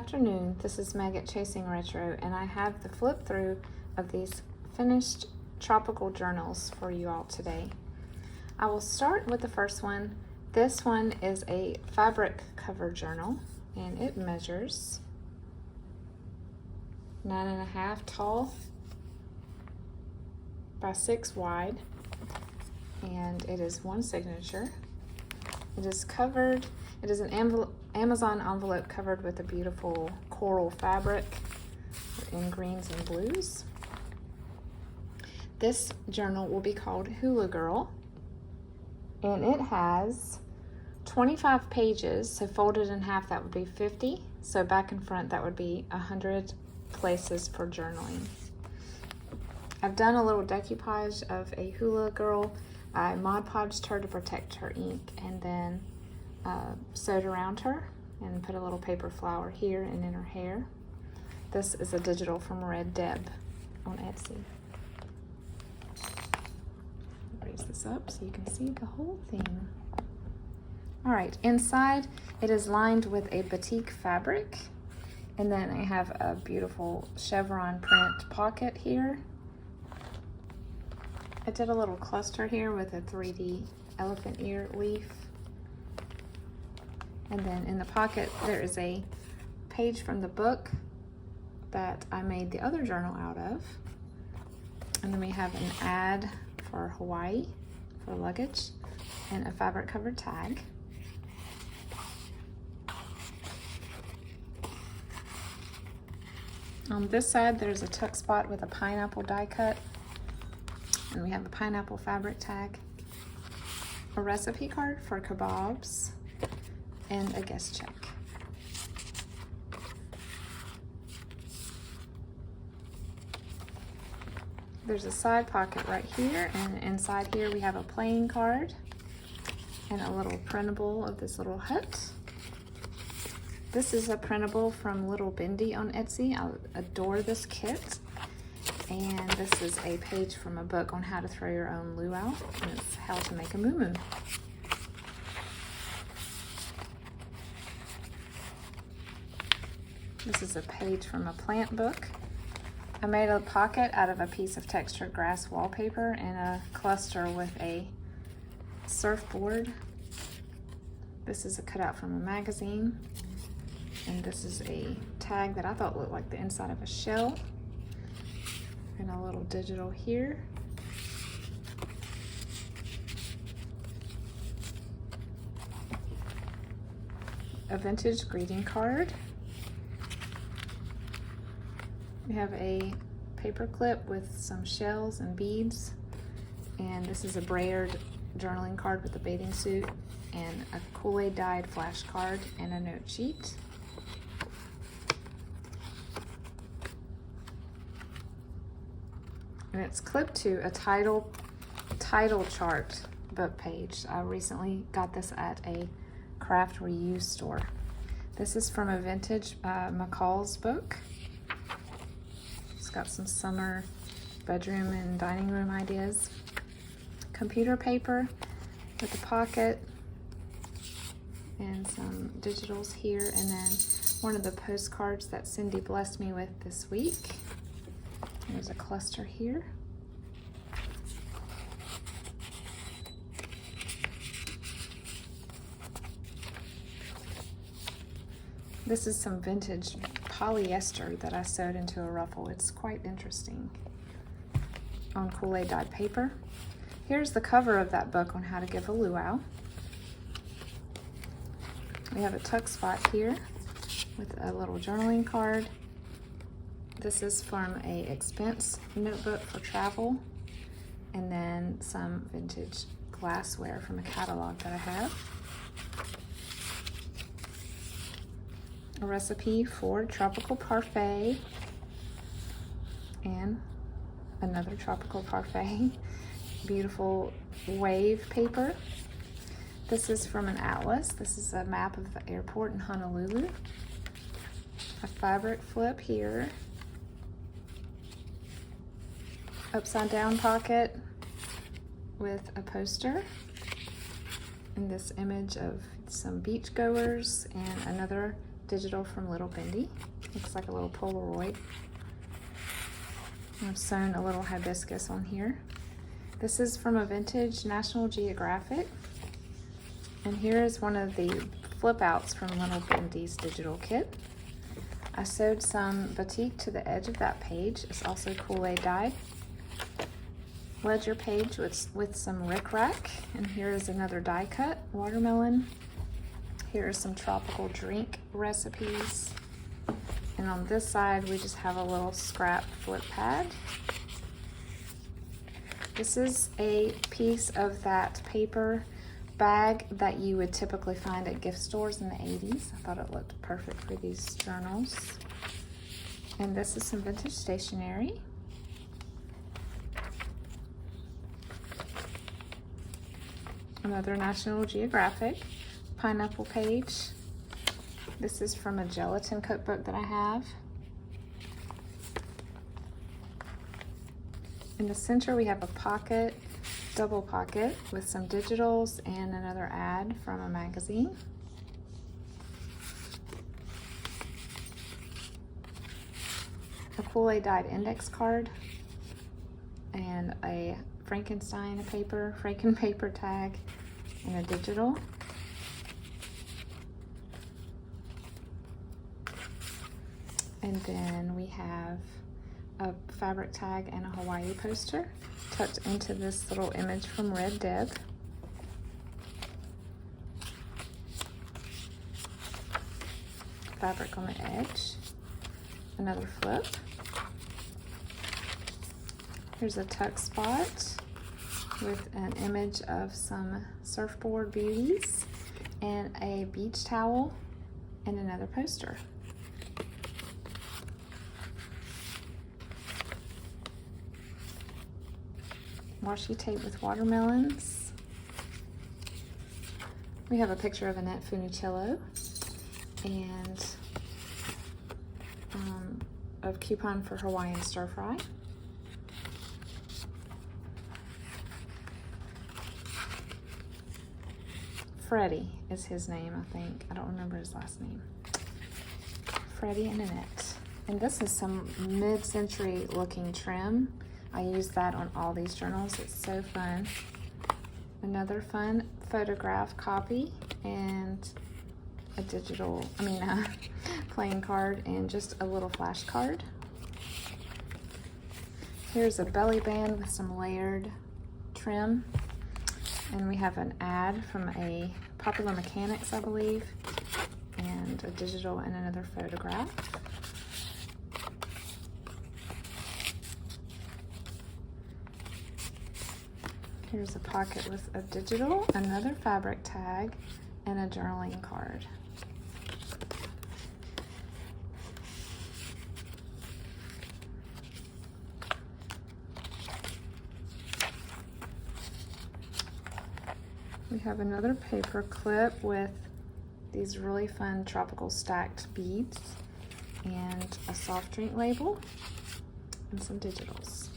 afternoon, this is Meg at Chasing Retro, and I have the flip through of these finished tropical journals for you all today. I will start with the first one. This one is a fabric cover journal, and it measures 9.5 tall by 6 wide, and it is one signature. It is covered, it is an Amazon envelope covered with a beautiful coral fabric in greens and blues. This journal will be called Hula Girl, and it has 25 pages, so folded in half that would be 50, so back and front that would be 100 places for journaling. I've done a little decoupage of a Hula Girl. I Mod Podged her to protect her ink, and then sewed around her and put a little paper flower here and in her hair. This is a digital from RedDeb on Etsy. Raise this up so you can see the whole thing. All right, inside it is lined with a batik fabric, and then I have a beautiful chevron print pocket here. I did a little cluster here with a 3D elephant ear leaf. And then in the pocket, there is a page from the book that I made the other journal out of. And then we have an ad for Hawaii for luggage and a fabric covered tag. On this side, there's a tuck spot with a pineapple die cut. And we have a pineapple fabric tag, a recipe card for kebabs, and a guest check. There's a side pocket right here, and inside here we have a playing card and a little printable of this little hut. This is a printable from Little Bindy on Etsy. I adore this kit. And this is a page from a book on how to throw your own luau, and it's how to make a moo-moo. This is a page from a plant book. I made a pocket out of a piece of textured grass wallpaper and a cluster with a surfboard. This is a cutout from a magazine. And this is a tag that I thought looked like the inside of a shell. And a little digital here. A vintage greeting card. We have a paper clip with some shells and beads. And this is a brayered journaling card with a bathing suit and a Kool-Aid dyed flash card and a note sheet. And it's clipped to a title chart book page. I recently got this at a craft reuse store. This is from a vintage McCall's book. It's got some summer bedroom and dining room ideas. Computer paper with a pocket and some digitals here, and then one of the postcards that Cindy blessed me with this week. There's a cluster here. This is some vintage polyester that I sewed into a ruffle. It's quite interesting on Kool-Aid dyed paper. Here's the cover of that book on how to give a luau. We have a tuck spot here with a little journaling card. This is from a expense notebook for travel, and then some vintage glassware from a catalog that I have. A recipe for tropical parfait and another tropical parfait. Beautiful wave paper. This is from an atlas. This is a map of the airport in Honolulu. A fabric flip here. Upside down pocket with a poster and this image of some beach goers and another digital from little Bindy. Looks like a little Polaroid. I've sewn a little hibiscus on here. This is from a vintage National Geographic. And here is one of the flip outs from little Bindy's digital kit. I sewed some batik to the edge of that page. It's also Kool-Aid dyed. Ledger page with some rickrack. And here is another die cut watermelon. Here are some tropical drink recipes. And on this side, we just have a little scrap flip pad. This is a piece of that paper bag that you would typically find at gift stores in the 80s. I thought it looked perfect for these journals. And this is some vintage stationery. Another National Geographic pineapple page. This is from a gelatin cookbook that I have. In the center we have a pocket, double pocket with some digitals and another ad from a magazine. A Kool-Aid dyed index card and a Frankenstein paper tag and a digital. And then we have a fabric tag and a Hawaii poster tucked into this little image from RedDeb. Fabric on the edge. Another flip. Here's a tuck spot with an image of some surfboard beauties and a beach towel and another poster. Washi tape with watermelons. We have a picture of Annette Funicello and a coupon for Hawaiian stir fry. Freddie is his name, I think. I don't remember his last name. Freddie and Annette. And this is some mid-century looking trim. I use that on all these journals. It's so fun. Another fun photograph copy and a playing card and just a little flash card. Here's a belly band with some layered trim. And we have an ad from a Popular Mechanics, I believe, and a digital and another photograph. Here's a pocket with a digital, another fabric tag, and a journaling card. We have another paper clip with these really fun tropical stacked beads and a soft drink label and some digitals.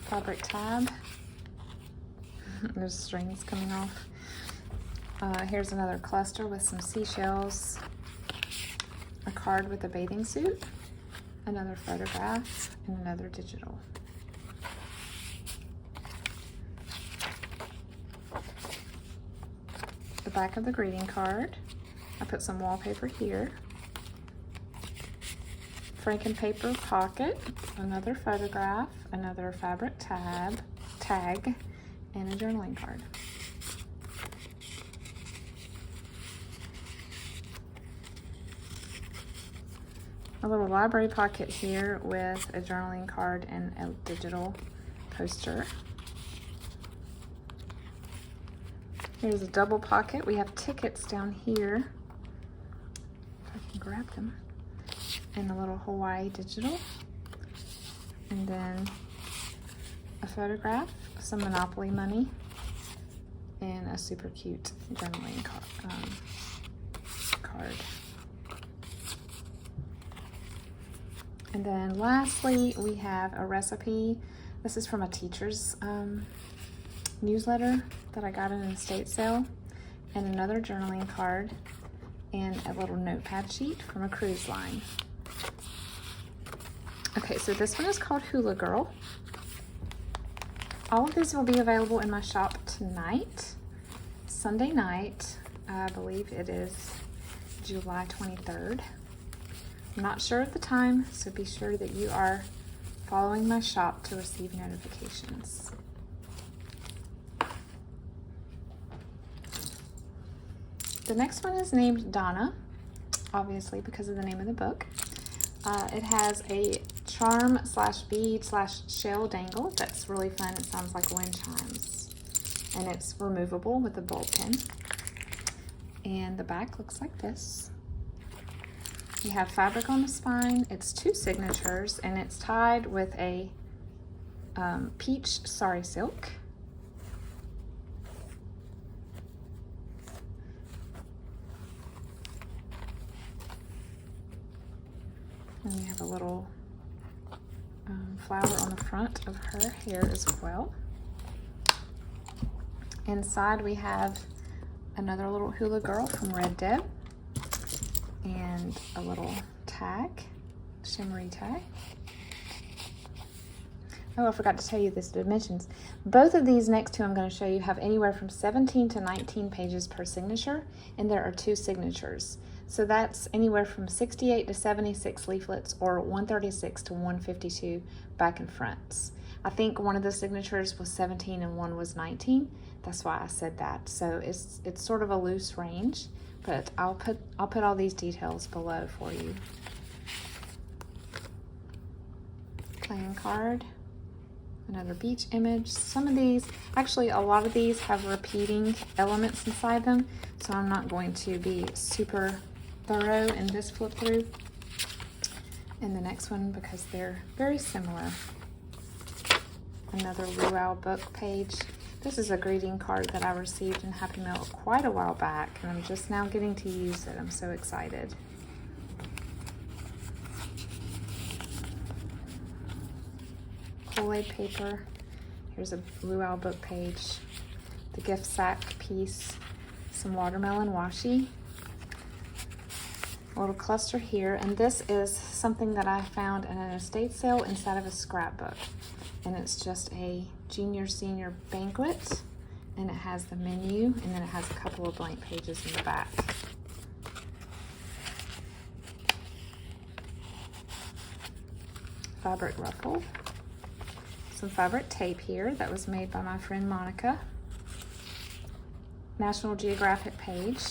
Fabric tab. There's strings coming off. Here's another cluster with some seashells, a card with a bathing suit, another photograph, and another digital. The back of the greeting card. I put some wallpaper here. Franken-paper pocket, another photograph, another fabric tag, and a journaling card. A little library pocket here with a journaling card and a digital poster. Here's a double pocket. We have tickets down here. If I can grab them. And a little Hawaii digital. And then a photograph, some Monopoly money, and a super cute journaling card. And then lastly, we have a recipe. This is from a teacher's newsletter that I got in an estate sale, and another journaling card, and a little notepad sheet from a cruise line. Okay, so this one is called Hula Girl. All of these will be available in my shop tonight, Sunday night. I believe it is July 23rd. I'm not sure of the time, so be sure that you are following my shop to receive notifications. The next one is named Donna, obviously because of the name of the book. It has a charm / bead / shell dangle that's really fun. It sounds like wind chimes. And it's removable with a bulb pin. And the back looks like this. You have fabric on the spine. It's 2 signatures, and it's tied with a peach sari silk. And you have a little flower on the front of her hair as well. Inside we have another little hula girl from RedDeb, and a little tag, shimmery tag. Oh, I forgot to tell you this dimensions. Both of these next two I'm going to show you have anywhere from 17 to 19 pages per signature, and there are 2 signatures. So that's anywhere from 68 to 76 leaflets, or 136 to 152 back and fronts. I think one of the signatures was 17 and one was 19. That's why I said that. So it's sort of a loose range, but I'll put all these details below for you. Playing card, another beach image. Some of these, actually a lot of these have repeating elements inside them, so I'm not going to be super thorough in this flip through and the next one because they're very similar. Another Luau book page. This is a greeting card that I received in Happy Mail quite a while back, and I'm just now getting to use it. I'm so excited. Kool-Aid paper. Here's a Luau book page. The gift sack piece. Some watermelon washi. A little cluster here, and this is something that I found in an estate sale inside of a scrapbook. And it's just a junior senior banquet, and it has the menu, and then it has a couple of blank pages in the back. Fabric ruffle. Some fabric tape here that was made by my friend Monica. National Geographic page.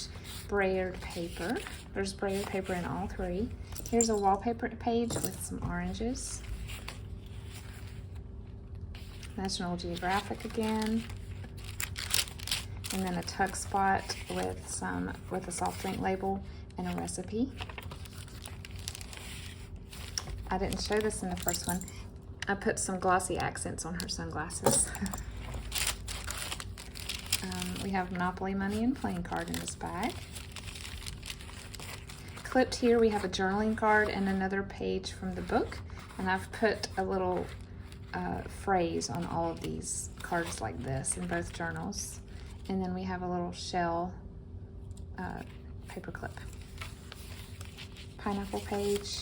Brayered paper. There's brayered paper in all 3. Here's a wallpaper page with some oranges. National Geographic again. And then a tuck spot with a soft drink label and a recipe. I didn't show this in the first one. I put some glossy accents on her sunglasses. We have Monopoly money and playing card in this bag. Clipped here we have a journaling card and another page from the book, and I've put a little phrase on all of these cards like this in both journals. And then we have a little shell paper clip. Pineapple page,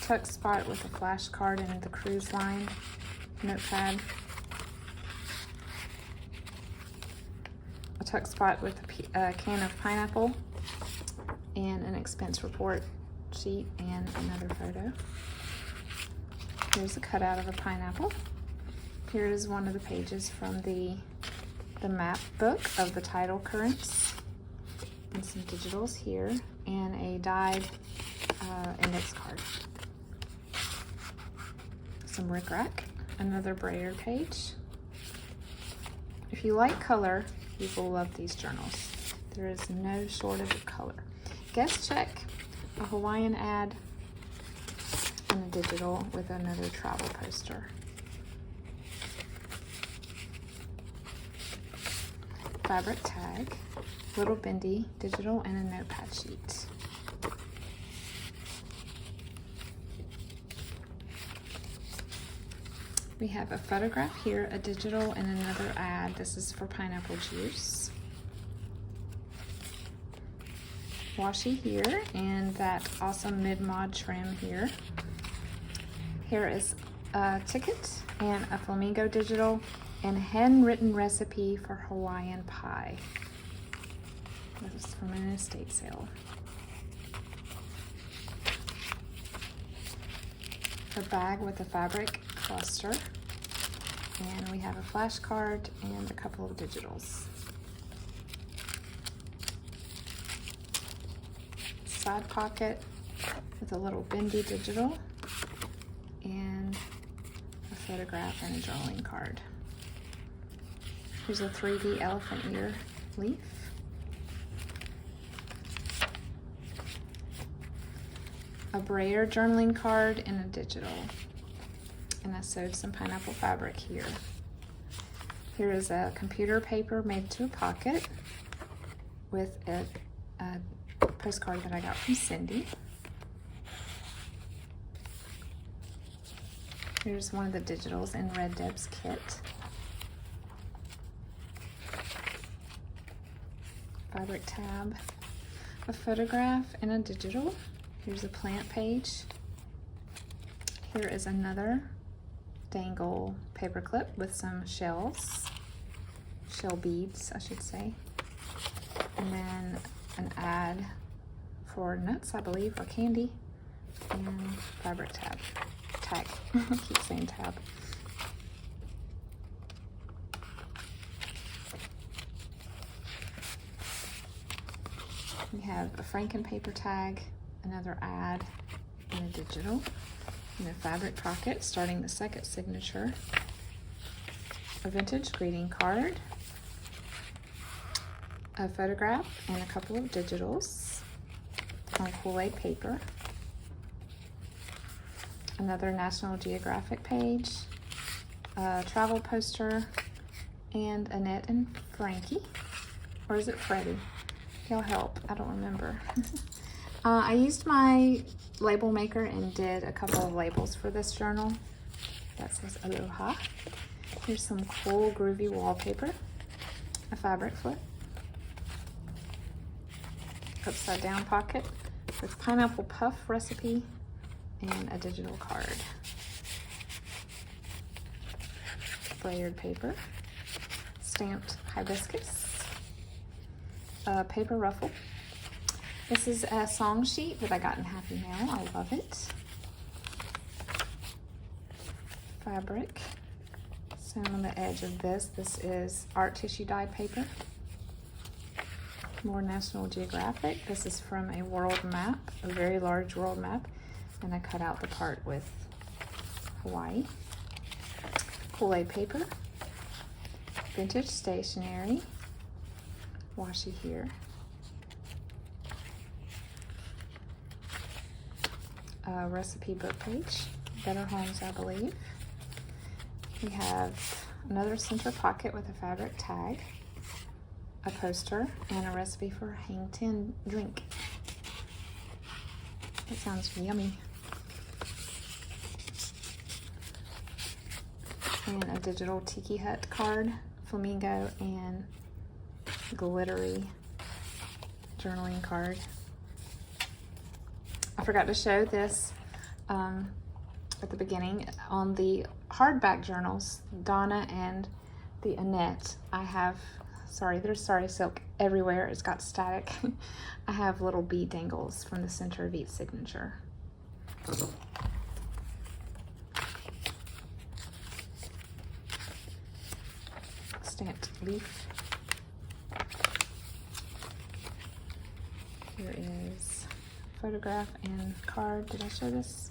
tuck spot with a flashcard and the cruise line notepad. A tuck spot with a can of pineapple and an expense report sheet and another photo. Here's a cutout of a pineapple. Here is one of the pages from the map book of the tidal currents, and some digitals here, and a dyed index card. Some rickrack, another brayer page. If you like color, you will love these journals. There is no shortage of color. Guest check, a Hawaiian ad, and a digital with another travel poster. Fabric tag, little Bindy digital, and a notepad sheet. We have a photograph here, a digital, and another ad. This is for pineapple juice. Washi here, and that awesome mid-mod trim here. Here is a ticket and a flamingo digital and a handwritten recipe for Hawaiian pie. This is from an estate sale. A bag with a fabric cluster, and we have a flashcard and a couple of digitals. Side pocket with a little Bindy digital and a photograph and a drawing card. Here's a 3D elephant ear leaf. A brayer journaling card and a digital. And I sewed some pineapple fabric here. Here is a computer paper made to a pocket with a postcard that I got from Cindy. Here's one of the digitals in RedDeb's kit. Fabric tab, a photograph and a digital. Here's a plant page. Here is another dangle paper clip with some shells, shell beads, I should say. And then an ad for nuts, I believe, or candy, and fabric tag. I keep saying tab. We have a Franken paper tag, another ad, and a digital, and a fabric pocket starting the second signature, a vintage greeting card, a photograph, and a couple of digitals on Kool-Aid paper, another National Geographic page, a travel poster, and Annette and Frankie, or is it Freddie? Y'all help, I don't remember. I used my label maker and did a couple of labels for this journal. That says Aloha. Here's some cool groovy wallpaper, a fabric flip, upside down pocket with pineapple puff recipe, and a digital card. Brayered paper, stamped hibiscus, a paper ruffle. This is a song sheet that I got in Happy Mail. I love it. Fabric. So on the edge of this is art tissue dyed paper. More National Geographic. This is from a world map, a very large world map. And I cut out the part with Hawaii. Kool-Aid paper. Vintage stationery. Washi here. A recipe book page. Better Homes, I believe. We have another center pocket with a fabric tag, a poster, and a recipe for a hang ten drink. That sounds yummy. And a digital Tiki Hut card, flamingo, and glittery journaling card. I forgot to show this at the beginning. On the hardback journals, Donna and the Annette, I have, there's Sorry Silk everywhere. It's got static. I have little bead dangles from the center of each signature. Stamped leaf. Here is photograph and card. Did I show this?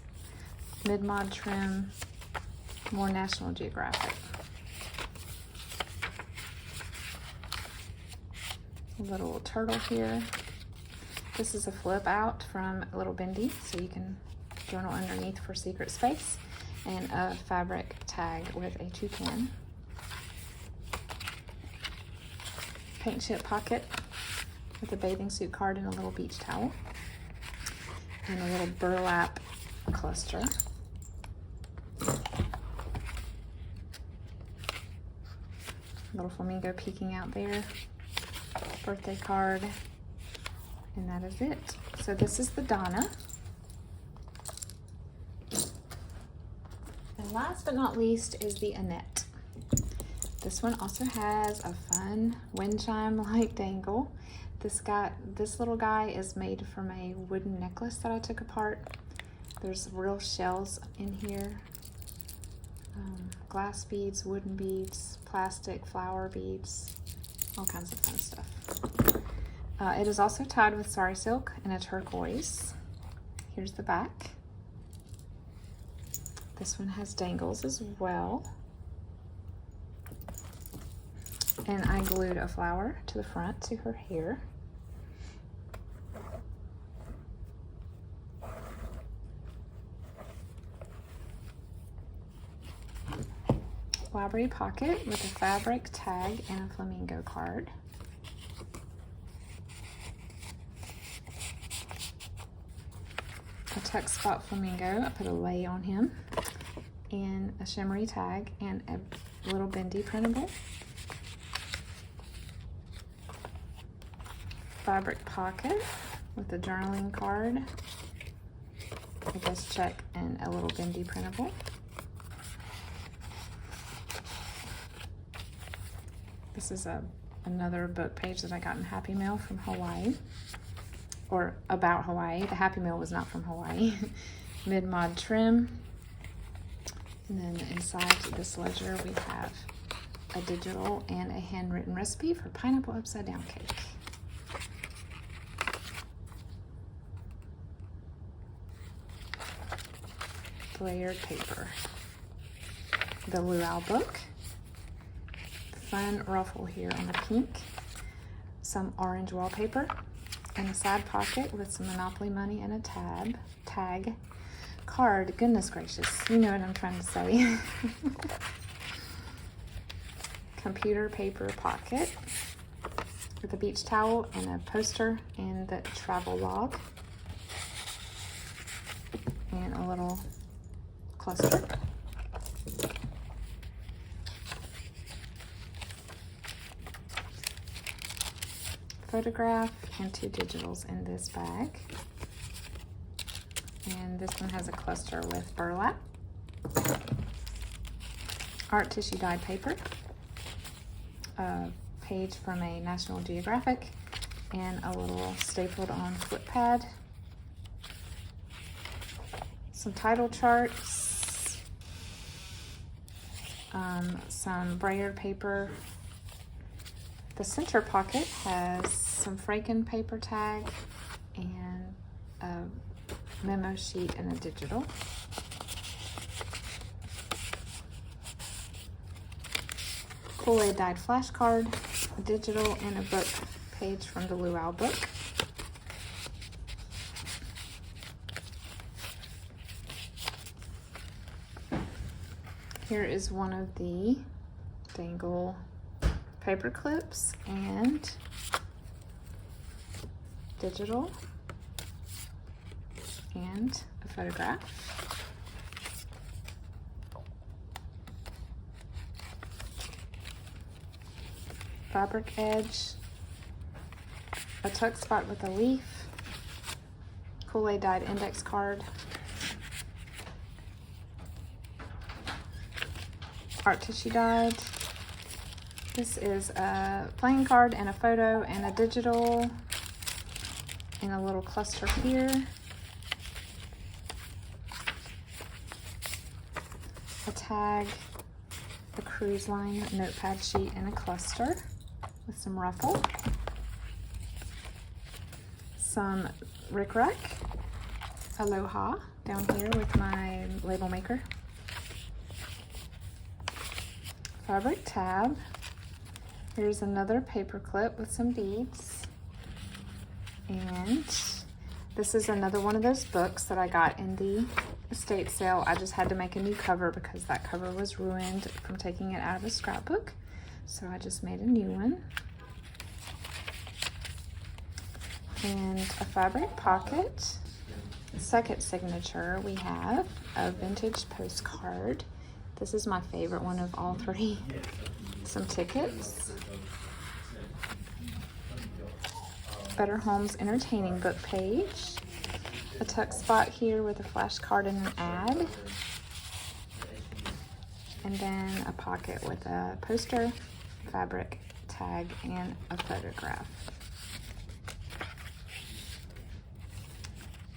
Mid-mod trim, more National Geographic. A little turtle here. This is a flip out from a little Bindy, so you can journal underneath for secret space. And a fabric tag with a toucan. Paint chip pocket with a bathing suit card and a little beach towel. And a little burlap cluster. little flamingo peeking out there. Birthday card. And that is it. So this is the Donna. And last but not least is the Annette. This one also has a fun wind chime like dangle. This little guy is made from a wooden necklace that I took apart. There's real shells in here. Glass beads, wooden beads, plastic flower beads, all kinds of fun stuff. It is also tied with sari silk in a turquoise. Here's the back. This one has dangles as well. And I glued a flower to the front to her hair. Library pocket with a fabric tag and a flamingo card. A tuck spot flamingo, I put a lei on him, and a shimmery tag and a little Bindy printable. Fabric pocket with a journaling card, a guest check, and a little Bindy printable. This is another book page that I got in Happy Mail from Hawaii, or about Hawaii. The Happy Mail was not from Hawaii. Mid-mod trim. And then inside this ledger we have a digital and a handwritten recipe for pineapple upside down cake. Layered paper. The luau book. Fun ruffle here on the pink, some orange wallpaper, and a side pocket with some Monopoly money and a tag, card, goodness gracious, you know what I'm trying to say. Computer paper pocket with a beach towel and a poster and the travel log, and a little cluster. Photograph and 2 digitals in this bag. And this one has a cluster with burlap. Art tissue dyed paper. A page from a National Geographic and a little stapled on flip pad. Some title charts. Some brayered paper. The center pocket has some Franken paper tag and a memo sheet and a digital. Kool-Aid dyed flashcard, a digital, and a book page from the luau book. Here is one of the dangle paper clips and digital and a photograph. Fabric edge, a tuck spot with a leaf, Kool-Aid dyed index card, art tissue dyed. This is a playing card and a photo and a digital and a little cluster here. A tag, a cruise line notepad sheet, and a cluster with some ruffle. Some rickrack, aloha down here with my label maker. Fabric tab. Here's another paper clip with some beads. And this is another one of those books that I got in the estate sale. I just had to make a new cover because that cover was ruined from taking it out of a scrapbook. So I just made a new one. And a fabric pocket. Second signature, we have a vintage postcard. This is my favorite one of all 3. some tickets, Better Homes entertaining book page, a tuck spot here with a flashcard and an ad, and then a pocket with a poster, fabric tag, and a photograph.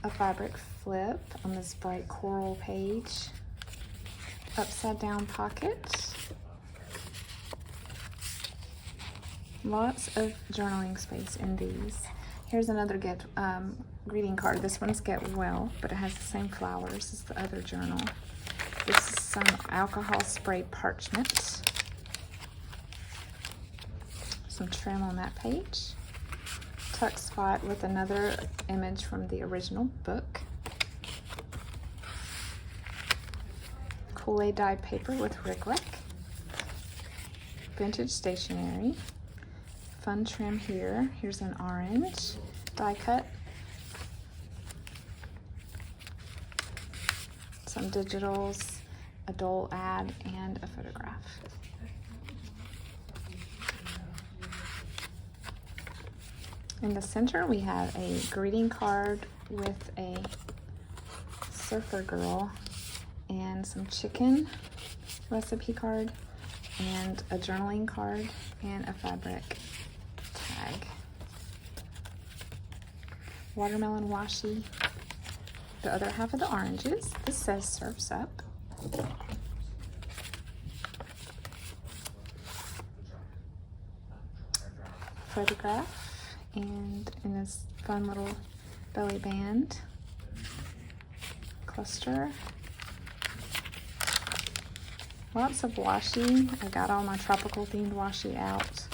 A fabric flip on this bright coral page, upside down pocket, lots of journaling space in these. Here's another greeting card. This one's Get Well, but it has the same flowers as the other journal. This is some alcohol spray parchment, some trim on that page, tuck spot with another image from the original book, Kool-Aid dyed paper with Rick Rack, vintage stationery, fun trim here. Here's an orange die cut, some digitals, a Dole ad, and a photograph. In the center, we have a greeting card with a surfer girl and some chicken recipe card and a journaling card and a fabric tag. Watermelon washi. The other half of the oranges. This says Surf's Up. Photograph. And in this fun little belly band cluster. Lots of washi. I got all my tropical themed washi out.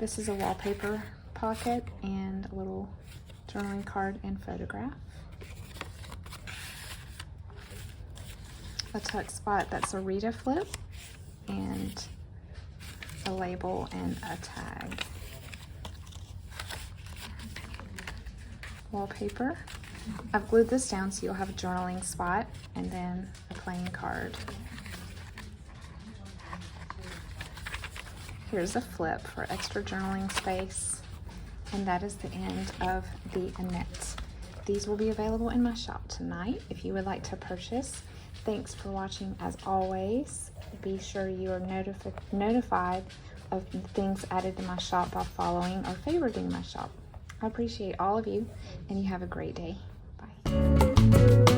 This is a wallpaper pocket and a little journaling card and photograph. A tuck spot that's a Rita flip and a label and a tag. Wallpaper. I've glued this down so you'll have a journaling spot and then a plain card. Here's a flip for extra journaling space, and that is the end of the Annette. These will be available in my shop tonight if you would like to purchase. Thanks for watching as always. Be sure you are notified of things added to my shop by following or favoriting my shop. I appreciate all of you, and you have a great day. Bye.